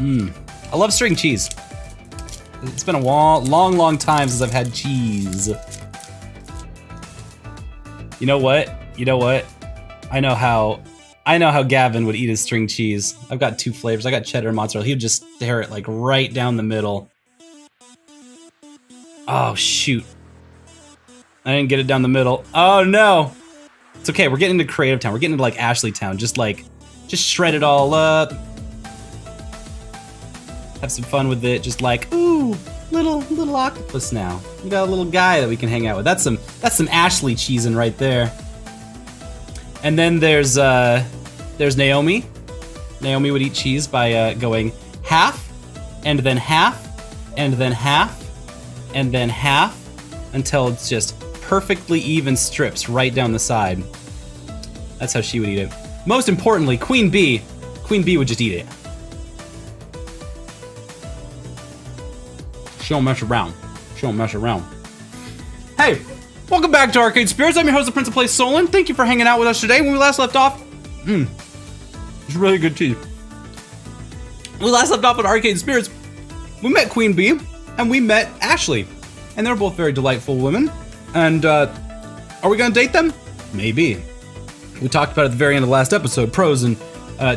I love string cheese. It's been a long time since I've had cheese. You know what? I know how Gavin would eat his string cheese. I've got 2 flavors. I got cheddar and mozzarella. He would just stare it like right down the middle. Oh shoot. I didn't get it down the middle. Oh no. It's okay, we're getting into Creative Town. We're getting into like Ashley Town. Just shred it all up. Have some fun with it. Just like, ooh, little octopus now. We got a little guy that we can hang out with. That's some Ashley cheesing right there. And then there's Naomi. Naomi would eat cheese by going half, and then half, and then half, and then half, until it's just perfectly even strips right down the side. That's how she would eat it. Most importantly, Queen Bee would just eat it. She don't mess around. Hey, welcome back to Arcade Spirits. I'm your host, the Prince of Play, Solon. Thank you for hanging out with us today. When we last left off, it's really good tea. When we last left off at Arcade Spirits, we met Queen Bee and we met Ashley, and they're both very delightful women. And are we gonna date them? Maybe. We talked about it at the very end of the last episode. Pros and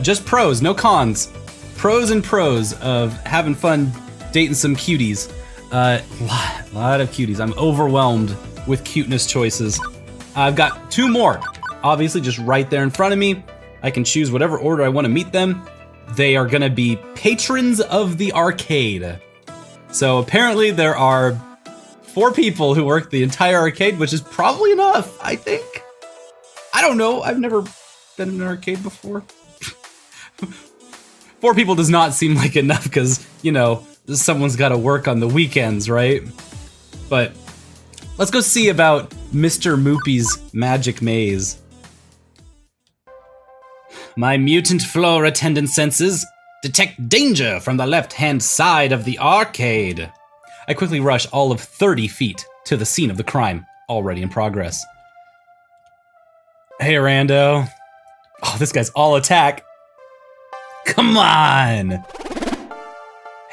just pros, no cons. Pros and pros of having fun dating some cuties. Lot of cuties. I'm overwhelmed with cuteness choices. I've got 2 more, obviously just right there in front of me. I can choose whatever order I want to meet them. They are gonna be patrons of the arcade. So apparently there are 4 people who work the entire arcade, which is probably enough, I think. I don't know, I've never been in an arcade before. 4 people does not seem like enough because, you know, someone's got to work on the weekends, right? But let's go see about Mr. Moopy's magic maze. My mutant floor attendant senses detect danger from the left-hand side of the arcade. I quickly rush all of 30 feet to the scene of the crime, already in progress. Hey, Rando. Oh, this guy's all attack. Come on!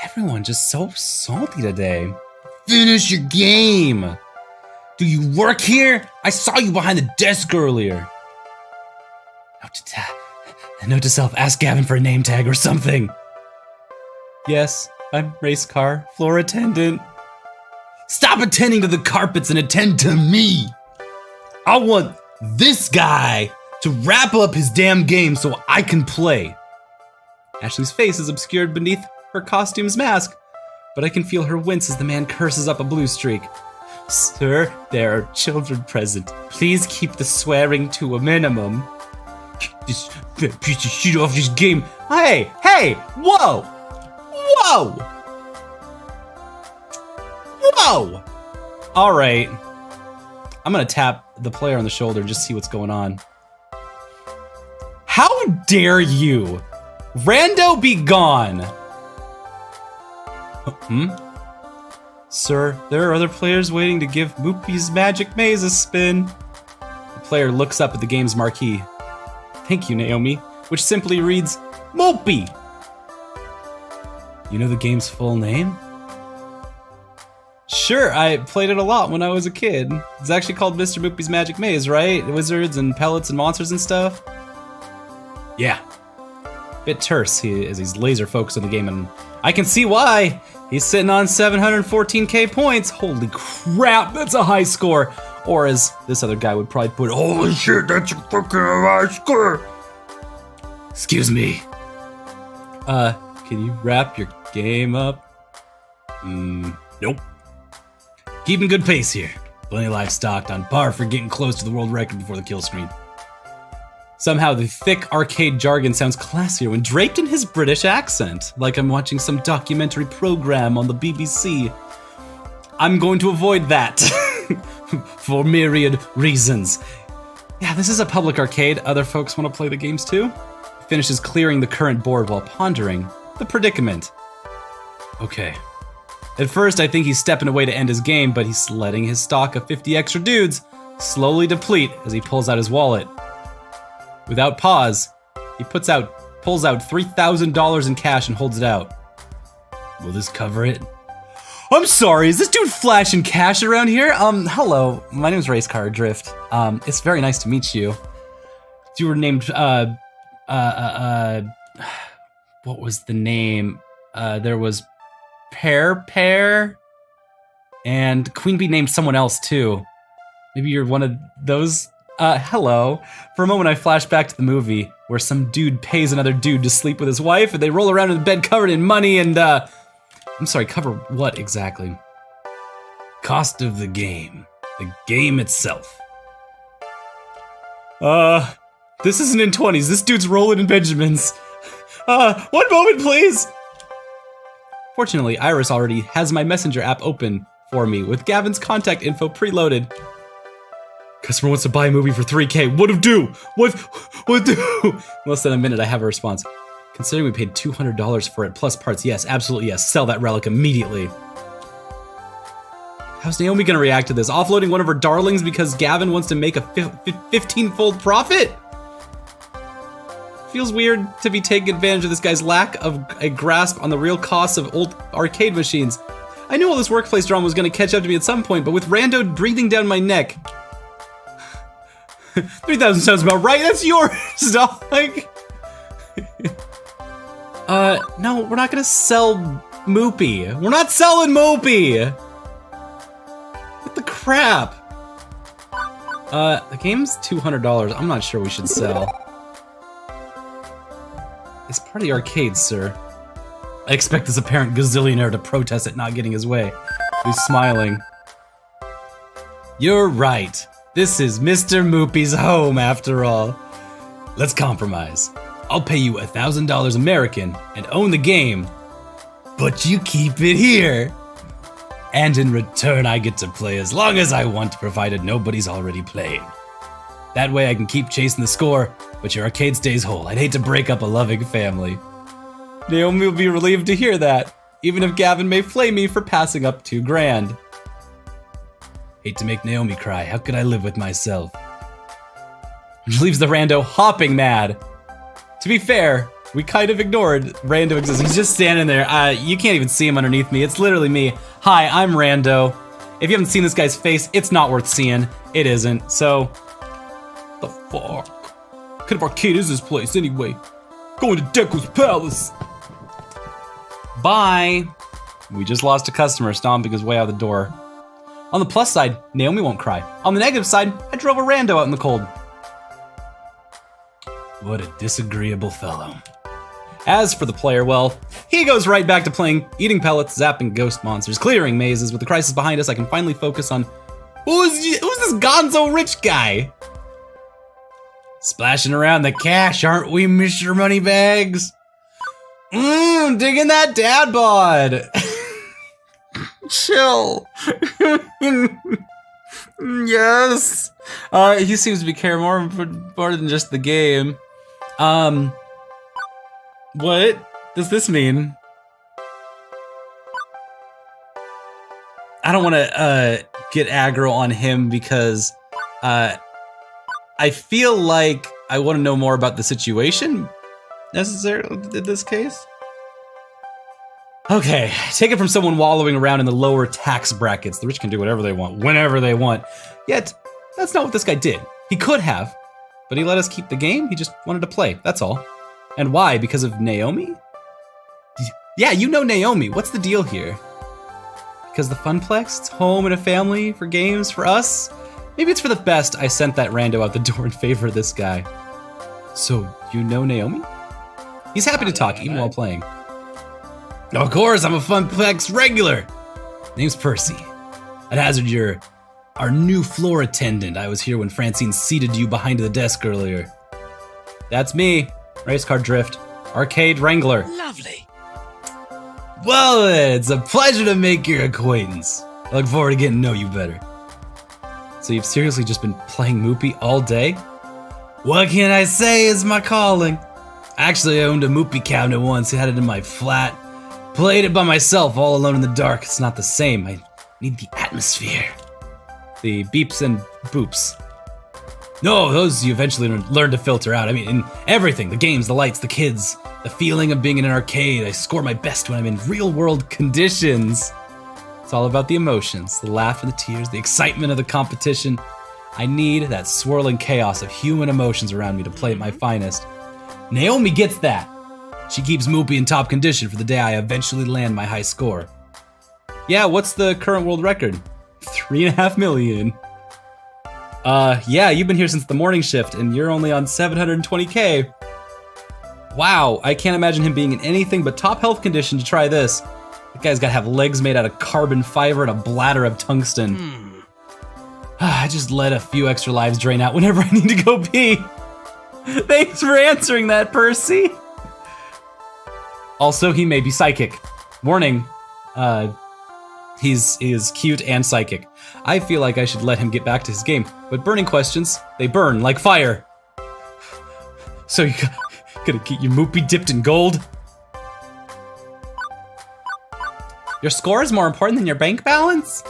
Everyone just so salty today. Finish your game! Do you work here? I saw you behind the desk earlier. Note to self, ask Gavin for a name tag or something. Yes, I'm Racecar, floor attendant. Stop attending to the carpets and attend to me! I want this guy to wrap up his damn game so I can play. Ashley's face is obscured beneath her costume's mask, but I can feel her wince as the man curses up a blue streak. Sir, there are children present. Please keep the swearing to a minimum. This piece of shit off this game. Hey, whoa! All right. I'm gonna tap the player on the shoulder and just see what's going on. How dare you? Rando, be gone! Sir, there are other players waiting to give Moopy's magic maze a spin. The player looks up at the game's marquee. Thank you, Naomi, which simply reads, Moopy! You know the game's full name? Sure, I played it a lot when I was a kid. It's actually called Mr. Moopy's Magic Maze, right? Wizards and pellets and monsters and stuff? Yeah. Bit terse as he's laser focused on the game, and I can see why. He's sitting on 714k points. Holy crap, that's a high score. Or as this other guy would probably put, holy shit, that's a fucking high score. Excuse me. Can you wrap your game up? Nope. Keeping good pace here. Plenty of life stocked, on par for getting close to the world record before the kill screen. Somehow the thick arcade jargon sounds classier when draped in his British accent, like I'm watching some documentary program on the BBC. I'm going to avoid that, for myriad reasons. Yeah, this is a public arcade. Other folks want to play the games too. He finishes clearing the current board while pondering the predicament. Okay. At first, I think he's stepping away to end his game, but he's letting his stock of 50 extra dudes slowly deplete as he pulls out his wallet. Without pause, he pulls out $3,000 in cash and holds it out. Will this cover it? I'm sorry, is this dude flashing cash around here? Hello, my name is Racecar Drift. It's very nice to meet you. You were named, what was the name? There was Pear, and Queen Bee named someone else too. Maybe you're one of those? Hello. For a moment I flashed back to the movie where some dude pays another dude to sleep with his wife and they roll around in the bed covered in money and, I'm sorry, cover what exactly? Cost of the game. The game itself. This isn't in 20s. This dude's rolling in Benjamins. One moment, please! Fortunately, Iris already has my messenger app open for me with Gavin's contact info preloaded. Customer wants to buy a movie for $3K. What do? What do? In less than a minute, I have a response. Considering we paid $200 for it plus parts, yes, absolutely yes. Sell that relic immediately. How's Naomi gonna react to this? Offloading one of her darlings because Gavin wants to make a 15-fold profit? Feels weird to be taking advantage of this guy's lack of a grasp on the real costs of old arcade machines. I knew all this workplace drama was gonna catch up to me at some point, but with Rando breathing down my neck. 3,000 sounds about right, that's yours, dog! No, we're not gonna sell Moopy. We're not selling Moopy! What the crap? The game's $200. I'm not sure we should sell. It's part of the arcade, sir. I expect this apparent gazillionaire to protest at not getting his way. He's smiling. You're right. This is Mr. Moopy's home, after all. Let's compromise. I'll pay you $1,000 American and own the game, but you keep it here. And in return, I get to play as long as I want, provided nobody's already playing. That way I can keep chasing the score, but your arcade stays whole. I'd hate to break up a loving family. Naomi will be relieved to hear that, even if Gavin may flame me for passing up $2,000. Hate to make Naomi cry. How could I live with myself? Which leaves the rando hopping mad. To be fair, we kind of ignored Rando exists. He's just standing there. You can't even see him underneath me. It's literally me. Hi, I'm Rando. If you haven't seen this guy's face, it's not worth seeing. It isn't. So, the fuck? What kind of arcade is this place anyway? Going to Deco's Palace. Bye. We just lost a customer stomping his way out the door. On the plus side, Naomi won't cry. On the negative side, I drove a rando out in the cold. What a disagreeable fellow. As for the player, well, he goes right back to playing, eating pellets, zapping ghost monsters, clearing mazes. With the crisis behind us, I can finally focus on who's this gonzo rich guy? Splashing around the cash, aren't we, Mr. Moneybags? Digging that dad bod. Chill. Yes. He seems to be caring more than just the game. What does this mean? I don't want to get aggro on him because I feel like I want to know more about the situation necessarily in this case. Okay, take it from someone wallowing around in the lower tax brackets. The rich can do whatever they want, whenever they want. Yet, that's not what this guy did. He could have, but he let us keep the game. He just wanted to play, that's all. And why? Because of Naomi? Yeah, you know Naomi. What's the deal here? Because the Funplex? It's home and a family for games for us? Maybe it's for the best I sent that rando out the door in favor of this guy. So, you know Naomi? He's happy to talk, even while playing. Of course, I'm a Funplex regular. Name's Percy. I'd hazard you're our new floor attendant. I was here when Francine seated you behind the desk earlier. That's me, Racecar Drift, arcade wrangler. Lovely. Well, it's a pleasure to make your acquaintance. I look forward to getting to know you better. So you've seriously just been playing Moopy all day? What can I say is my calling? Actually, I owned a Moopy cabinet once, had it in my flat. Played it by myself, all alone in the dark. It's not the same. I need the atmosphere. The beeps and boops. No, those you eventually learn to filter out. I mean, in everything, the games, the lights, the kids, the feeling of being in an arcade. I score my best when I'm in real world conditions. It's all about the emotions, the laugh and the tears, the excitement of the competition. I need that swirling chaos of human emotions around me to play at my finest. Naomi gets that. She keeps Moopy in top condition for the day I eventually land my high score. Yeah, what's the current world record? 3.5 million. Yeah, you've been here since the morning shift, and you're only on 720k. Wow, I can't imagine him being in anything but top health condition to try this. That guy's gotta have legs made out of carbon fiber and a bladder of tungsten. I just let a few extra lives drain out whenever I need to go pee. Thanks for answering that, Percy. Also, he may be psychic. Warning, he is cute and psychic. I feel like I should let him get back to his game, but burning questions, they burn like fire. So you gonna get your Moopy dipped in gold? Your score is more important than your bank balance?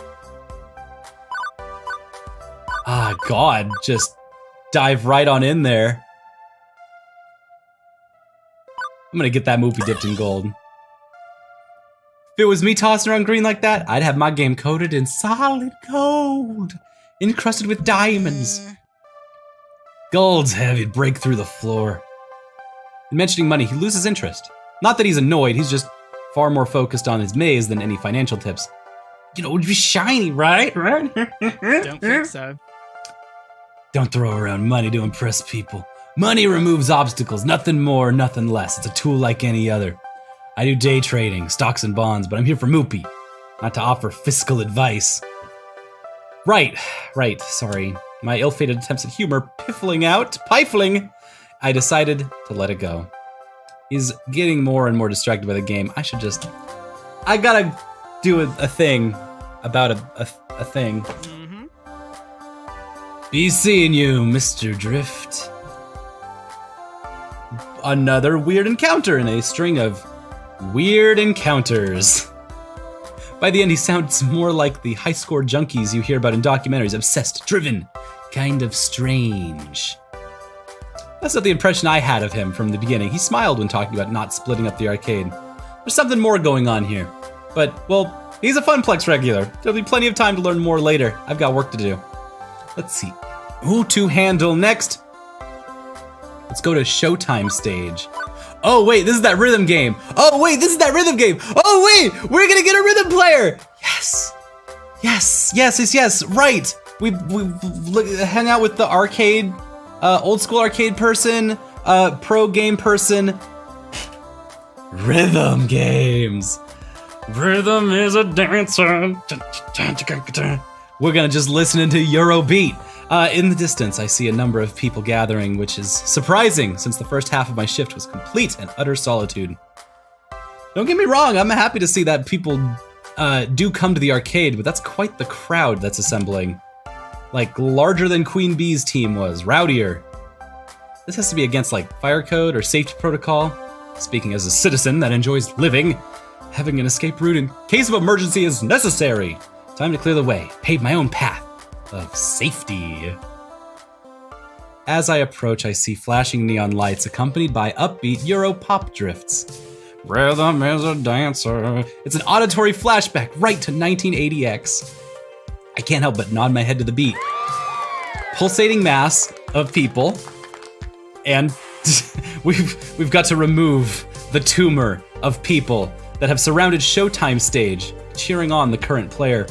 Ah, God, just dive right on in there. I'm gonna get that Moopy dipped in gold. If it was me tossing around green like that, I'd have my game coated in solid gold, encrusted with diamonds. Gold's heavy, it'd break through the floor. In mentioning money, he loses interest. Not that he's annoyed, he's just far more focused on his maze than any financial tips. You know, it would be shiny, right? Don't think so. Don't throw around money to impress people. Money removes obstacles, nothing more, nothing less. It's a tool like any other. I do day trading, stocks and bonds, but I'm here for Moopy, not to offer fiscal advice. Right, sorry. My ill-fated attempts at humor piffling. I decided to let it go. He's getting more and more distracted by the game. I gotta do a thing about a thing. Be seeing you, Mr. Drift. Another weird encounter in a string of weird encounters. By the end, he sounds more like the high-score junkies you hear about in documentaries. Obsessed, driven, kind of strange. That's not the impression I had of him from the beginning. He smiled when talking about not splitting up the arcade. There's something more going on here. But, well, he's a Funplex regular. There'll be plenty of time to learn more later. I've got work to do. Let's see. Who to handle next? Let's go to Showtime stage. Oh wait, this is that rhythm game. Oh wait, this is that rhythm game. Oh wait, we're gonna get a rhythm player. Yes. Right. We hang out with the arcade, old school arcade person, pro game person. Rhythm games. Rhythm is a dancer. We're gonna just listen into Eurobeat. In the distance, I see a number of people gathering, which is surprising since the first half of my shift was complete and utter solitude. Don't get me wrong, I'm happy to see that people do come to the arcade, but that's quite the crowd that's assembling. Like, larger than Queen Bee's team was, rowdier. This has to be against, like, fire code or safety protocol. Speaking as a citizen that enjoys living, having an escape route in case of emergency is necessary. Time to clear the way, pave my own path of safety. As I approach, I see flashing neon lights accompanied by upbeat Euro pop drifts. Rhythm is a dancer. It's an auditory flashback right to 1980X. I can't help but nod my head to the beat. Pulsating mass of people, and we've got to remove the tumor of people that have surrounded Showtime stage, cheering on the current player.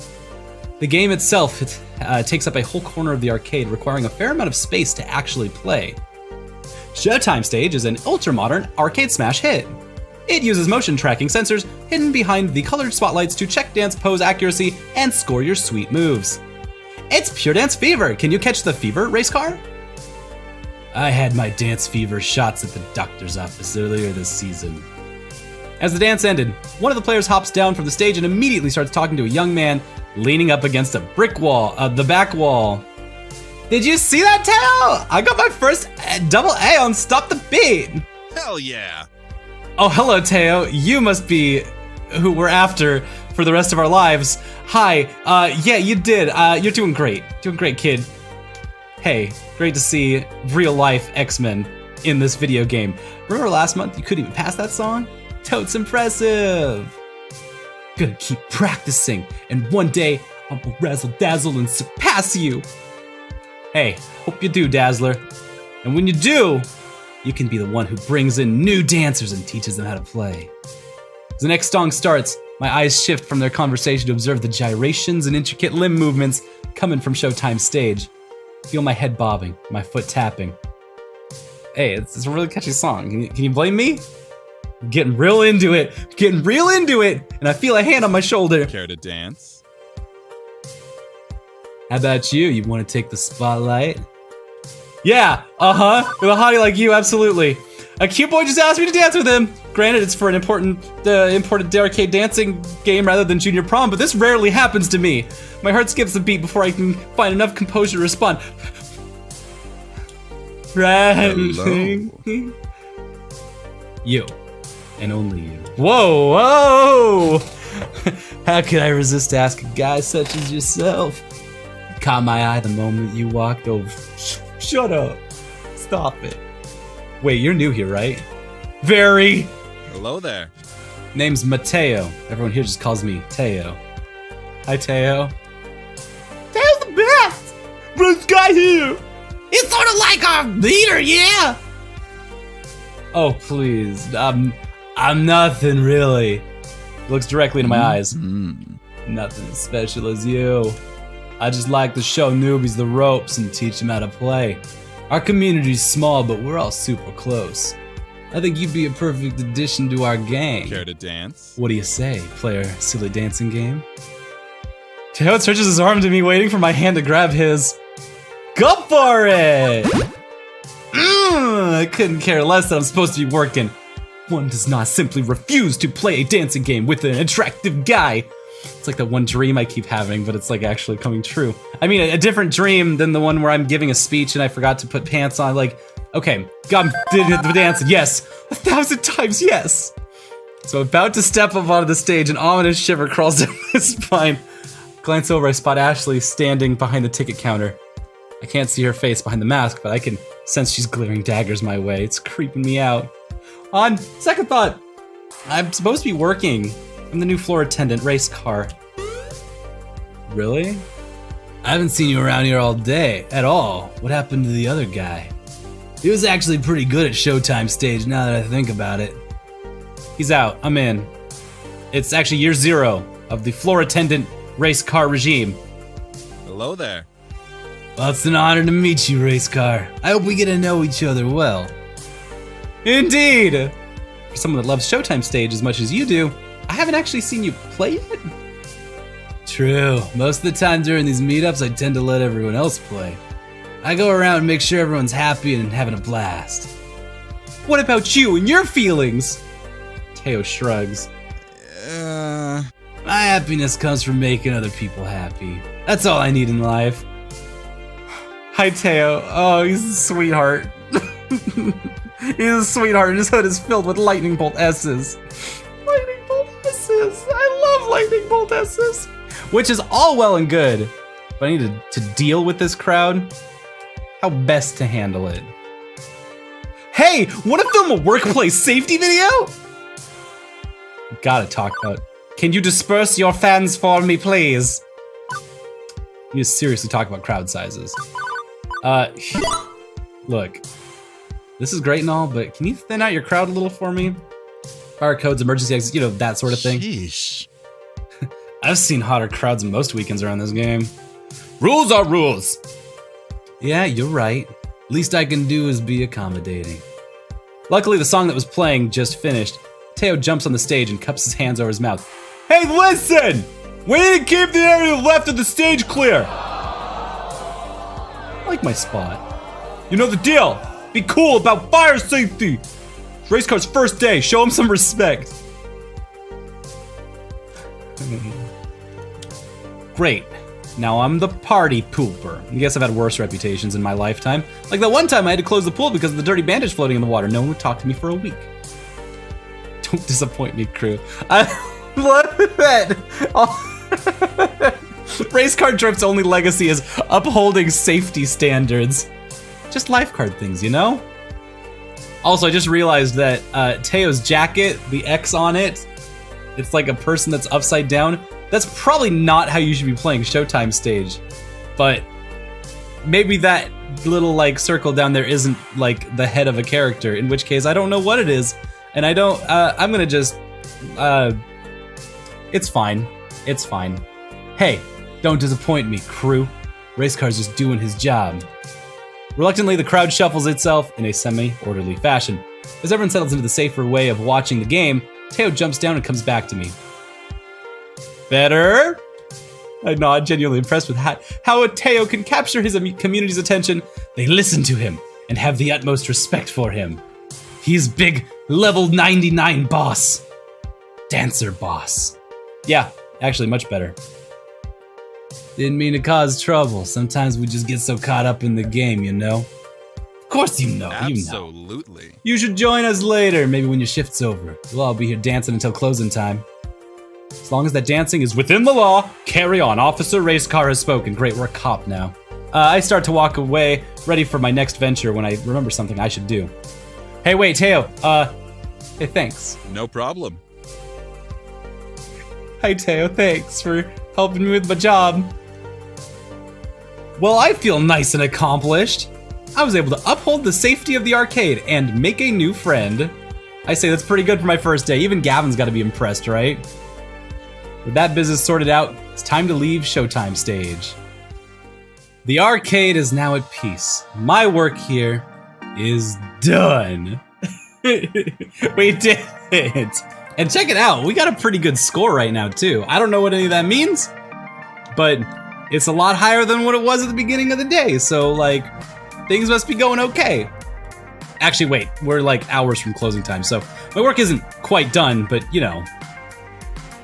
The game itself takes up a whole corner of the arcade, requiring a fair amount of space to actually play. Showtime Stage is an ultra-modern arcade smash hit. It uses motion tracking sensors hidden behind the colored spotlights to check dance pose accuracy and score your sweet moves. It's pure dance fever. Can you catch the fever, Racecar? I had my dance fever shots at the doctor's office earlier this season. As the dance ended, one of the players hops down from the stage and immediately starts talking to a young man leaning up against a brick wall, the back wall. Did you see that, Tao? I got my first double A on Stop the Beat. Hell yeah. Oh, hello, Teo. You must be who we're after for the rest of our lives. Hi. Yeah, you did. You're doing great. Doing great, kid. Hey, great to see real-life X-Men in this video game. Remember last month you couldn't even pass that song? Totes impressive! Gonna keep practicing, and one day I will razzle-dazzle and surpass you! Hey, hope you do, Dazzler. And when you do, you can be the one who brings in new dancers and teaches them how to play. As the next song starts, my eyes shift from their conversation to observe the gyrations and intricate limb movements coming from Showtime's stage. Feel my head bobbing, my foot tapping. Hey, it's a really catchy song. Can you blame me? I'm getting real into it, and I feel a hand on my shoulder. Care to dance? How about you? You want to take the spotlight? Yeah, with a hottie like you, absolutely. A cute boy just asked me to dance with him. Granted, it's for an imported arcade dancing game rather than junior prom, but this rarely happens to me. My heart skips a beat before I can find enough composure to respond. You, and only you. Whoa! How could I resist asking guys such as yourself? Caught my eye the moment you walked over. Shut up. Stop it. Wait, you're new here, right? Very. Hello there. Name's Mateo. Everyone here just calls me Teo. Hi, Teo. Teo's the best! Best guy here! It's sort of like our leader, yeah? Oh, please. I'm nothing, really. Looks directly into my eyes. Nothing as special as you. I just like to show newbies the ropes and teach them how to play. Our community's small, but we're all super close. I think you'd be a perfect addition to our gang. Care to dance? What do you say? Play our silly dancing game? Teo stretches his arm to me, waiting for my hand to grab his. Go for it! I couldn't care less that I'm supposed to be working. One does not simply refuse to play a dancing game with an attractive guy. It's like that one dream I keep having, but it's like actually coming true. I mean, a different dream than the one where I'm giving a speech and I forgot to put pants on. Like, okay, God did the dancing. Yes, 1,000 times yes. So about to step up onto the stage, an ominous shiver crawls down my spine. Glance over, I spot Ashley standing behind the ticket counter. I can't see her face behind the mask, but I can sense she's glaring daggers my way. It's creeping me out. On second thought, I'm supposed to be working. I'm the new floor attendant, Racecar. Really? I haven't seen you around here all day, at all. What happened to the other guy? He was actually pretty good at Showtime stage now that I think about it. He's out, I'm in. It's actually year 0 of the floor attendant Racecar regime. Hello there. Well, it's an honor to meet you, Racecar. I hope we get to know each other well. Indeed! For someone that loves Showtime stage as much as you do, I haven't actually seen you play yet? True. Most of the time during these meetups, I tend to let everyone else play. I go around and make sure everyone's happy and having a blast. What about you and your feelings? Teo shrugs. My happiness comes from making other people happy. That's all I need in life. Hi, Teo. Oh, he's a sweetheart. He's a sweetheart, and his hood is filled with lightning bolt S's. Lightning bolt S's. I love lightning bolt S's. Which is all well and good, but I need to deal with this crowd. How best to handle it? Hey, wanna film a workplace safety video? Gotta talk about. Can you disperse your fans for me, please? You need to seriously talk about crowd sizes. Look, this is great and all, but can you thin out your crowd a little for me? Fire codes, emergency exits, you know, that sort of thing. Sheesh. I've seen hotter crowds than most weekends around this game. Rules are rules! Yeah, you're right. Least I can do is be accommodating. Luckily, the song that was playing just finished. Teo jumps on the stage and cups his hands over his mouth. Hey, listen! We need to keep the area left of the stage clear! I like my spot. You know the deal! Be cool about fire safety! It's Racecar's first day, show him some respect. Great. Now I'm the party pooper. I guess I've had worse reputations in my lifetime. Like that one time I had to close the pool because of the dirty bandage floating in the water. No one would talk to me for a week. Don't disappoint me, crew. I love that. Racecar Drift's only legacy is upholding safety standards. Just lifeguard things, you know? Also, I just realized that Teo's jacket, the X on it, it's like a person that's upside down. That's probably not how you should be playing Showtime stage. But maybe that little like circle down there isn't like the head of a character, in which case I don't know what it is. And I don't, I'm gonna just, it's fine. It's fine. Hey, don't disappoint me, crew. Racecar's just doing his job. Reluctantly, the crowd shuffles itself in a semi-orderly fashion. As everyone settles into the safer way of watching the game, Teo jumps down and comes back to me. Better? I nod, genuinely impressed with how Teo can capture his community's attention. They listen to him and have the utmost respect for him. He's big, level 99 boss. Dancer boss. Yeah, actually much better. Didn't mean to cause trouble. Sometimes we just get so caught up in the game, you know? Of course you know, Absolutely. You should join us later, maybe when your shift's over. We'll all be here dancing until closing time. As long as that dancing is within the law, carry on. Officer Racecar has spoken. Great, we're a cop now. I start to walk away, ready for my next venture when I remember something I should do. Hey, wait, Teo, hey, thanks. No problem. Hi, Teo, thanks for helping me with my job. Well, I feel nice and accomplished. I was able to uphold the safety of the arcade and make a new friend. I say that's pretty good for my first day. Even Gavin's got to be impressed, right? With that business sorted out, it's time to leave Showtime stage. The arcade is now at peace. My work here is done. We did it. And check it out, we got a pretty good score right now too. I don't know what any of that means, but it's a lot higher than what it was at the beginning of the day. So like, things must be going okay. Actually, wait, we're like hours from closing time. So my work isn't quite done, but you know,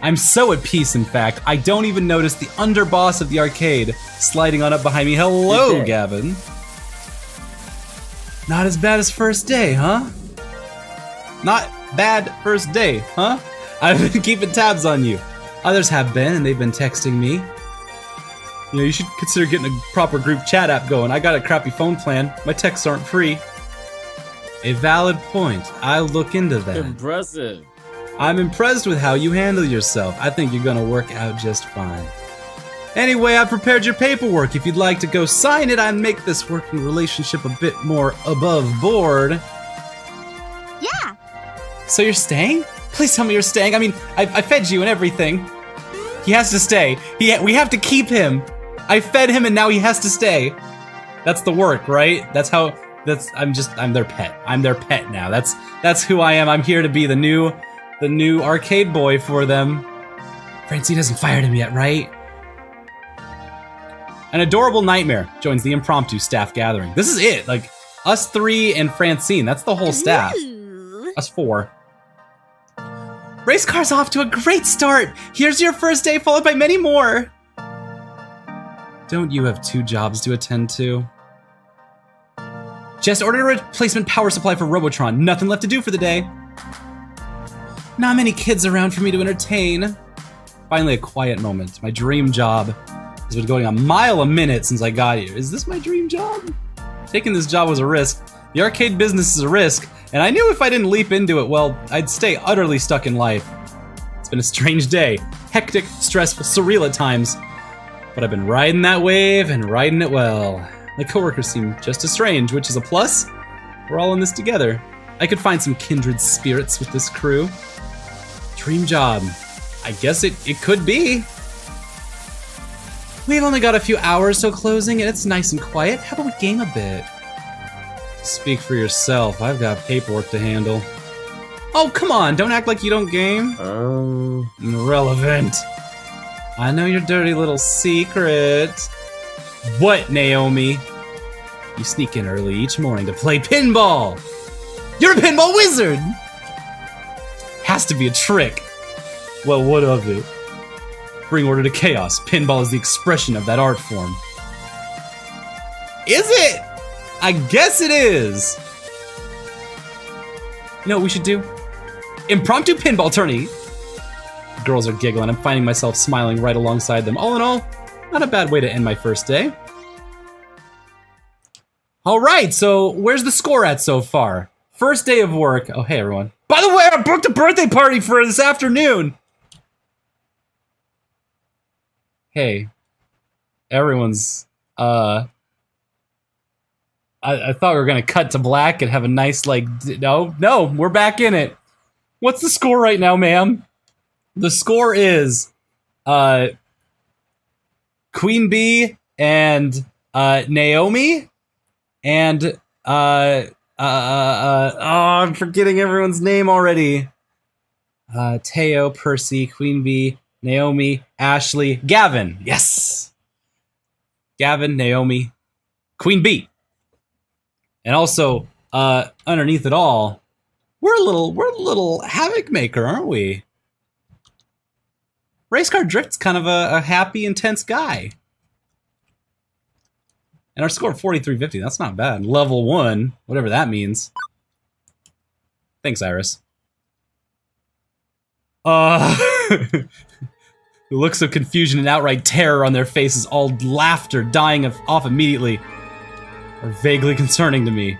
I'm so at peace, in fact, I don't even notice the underboss of the arcade sliding on up behind me. Hello, Gavin. Not as bad as first day, huh? Not bad first day, huh? I've been keeping tabs on you. Others have been, and they've been texting me. You know, you should consider getting a proper group chat app going. I got a crappy phone plan. My texts aren't free. A valid point. I'll look into that. Impressive. I'm impressed with how you handle yourself. I think you're gonna work out just fine. Anyway, I prepared your paperwork. If you'd like to go sign it, I'd make this working relationship a bit more above board. Yeah. So you're staying? Please tell me you're staying. I mean, I fed you and everything. He has to stay. We have to keep him. I fed him and now he has to stay. That's the work, right? I'm their pet. I'm their pet now. That's who I am. I'm here to be the new arcade boy for them. Francine hasn't fired him yet, right? An adorable nightmare joins the impromptu staff gathering. This is it, like us three and Francine. That's the whole staff. Ooh. Us four. Racecar's off to a great start. Here's your first day, followed by many more. Don't you have 2 jobs to attend to? Just ordered a replacement power supply for Robotron. Nothing left to do for the day. Not many kids around for me to entertain. Finally, a quiet moment. My dream job has been going a mile a minute since I got here. Is this my dream job? Taking this job was a risk. The arcade business is a risk, and I knew if I didn't leap into it, well, I'd stay utterly stuck in life. It's been a strange day. Hectic, stressful, surreal at times. But I've been riding that wave and riding it well. My coworkers seem just as strange, which is a plus. We're all in this together. I could find some kindred spirits with this crew. Dream job. I guess it could be. We've only got a few hours till closing and it's nice and quiet. How about we game a bit? Speak for yourself. I've got paperwork to handle. Oh, come on. Don't act like you don't game. Irrelevant. I know your dirty little secret. What, Naomi? You sneak in early each morning to play pinball. You're a pinball wizard! Has to be a trick. Well, what of it? Bring order to chaos. Pinball is the expression of that art form. Is it? I guess it is. You know what we should do? Impromptu pinball tourney. Girls are giggling. I'm finding myself smiling right alongside them. All in all, Not a bad way to end my first day. All right, so where's the score at so far? First day of work. Oh, hey, everyone. By the way, I booked a birthday party for this afternoon. Hey, everyone's, I thought we were gonna cut to black and have a nice, like, no, we're back in it. What's the score right now, ma'am? The score is, Queen Bee and, Naomi and, I'm forgetting everyone's name already. Teo, Percy, Queen Bee, Naomi, Ashley, Gavin. Yes. Gavin, Naomi, Queen Bee. And also, underneath it all, we're a little havoc maker, aren't we? Racecar Drift's kind of a happy, intense guy. And our score of 4350, that's not bad. Level 1, whatever that means. Thanks, Iris. The looks of confusion and outright terror on their faces, all laughter dying off immediately, are vaguely concerning to me.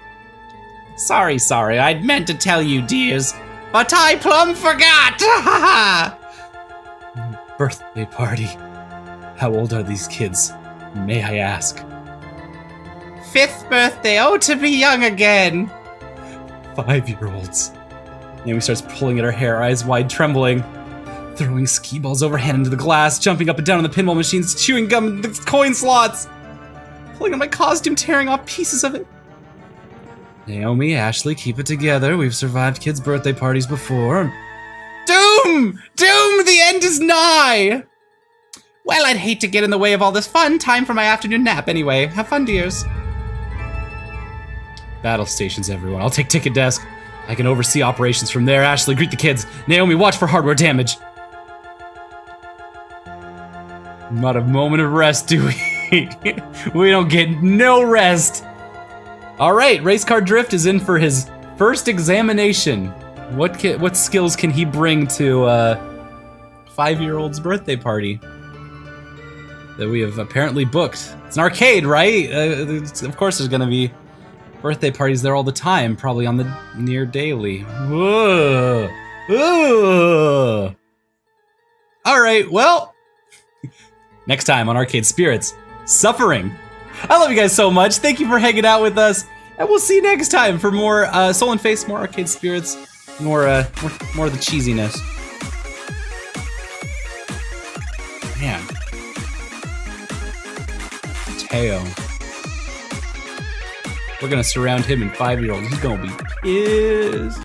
Sorry, I'd meant to tell you, dears, but I plumb forgot! Birthday party. How old are these kids, may I ask? 5th birthday, oh, to be young again! 5-year-olds. Naomi starts pulling at her hair, eyes wide, trembling. Throwing ski balls overhand into the glass, jumping up and down on the pinball machines, chewing gum in the coin slots. Pulling on my costume, tearing off pieces of it. Naomi, Ashley, keep it together. We've survived kids' birthday parties before. Doom! Doom! The end is nigh! Well, I'd hate to get in the way of all this fun. Time for my afternoon nap anyway. Have fun, dears. Battle stations, everyone. I'll take ticket desk. I can oversee operations from there. Ashley, greet the kids. Naomi, watch for hardware damage. Not a moment of rest, do we? We don't get no rest. All right, Racecar Drift is in for his first examination. What skills can he bring to a 5-year-old's birthday party that we have apparently booked? It's an arcade, right? Of course there's gonna be birthday parties there all the time, probably on the near daily. Whoa. Whoa. All right, well, next time on Arcade Spirits, Suffering. I love you guys so much. Thank you for hanging out with us, and we'll see you next time for more Solon Face, more Arcade Spirits, more of the cheesiness. Man, Teo. We're gonna surround him in 5-year-olds. He's gonna be pissed.